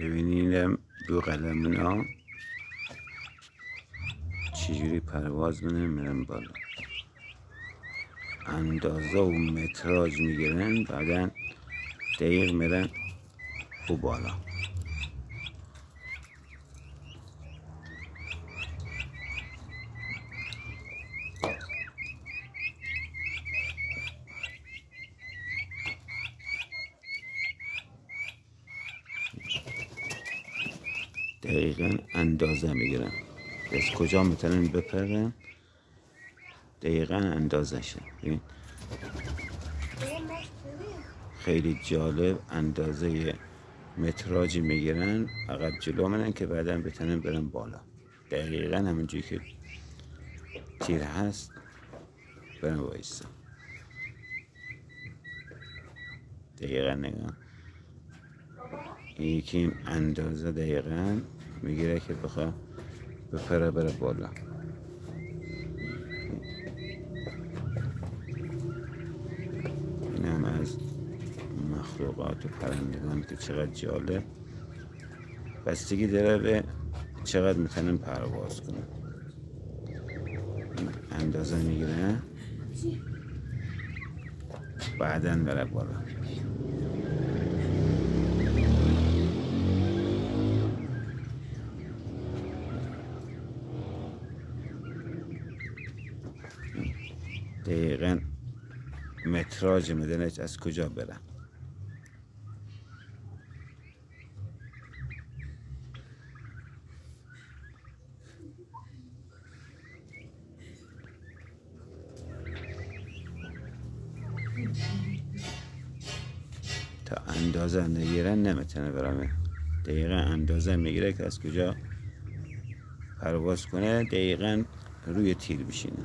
ببینیم دو قلمونا چجوری پرواز میرن بالا، اندازه و متراژ میگیرن، بعدا دقیق میرن او بالا. دقیقا اندازه میگیرن از کجا میتونن بپرن، دقیقا اندازه شد. خیلی جالب، اندازه متراژی میگیرن، عقب جلو میرن که بعدا بتونن برن بالا. دقیقا همونجوری که تیر هست برن وایسا. دقیقا نگاه، یکی اندازه دقیقا میگیره که بخواه بپره بره بالا. این هم از مخلوقات و پرندگان که چقدر جالب، بستگی داره به چقدر میتونن پرواز کنن. اندازه میگیره بعداً بره بالا. دقیقاً متراژ میدونه از کجا بره. تا اندازه نگیرن نمیتونه برامه. دقیقا اندازه میگیره که از کجا پرواز کنه، دقیقا روی تیر بشینه.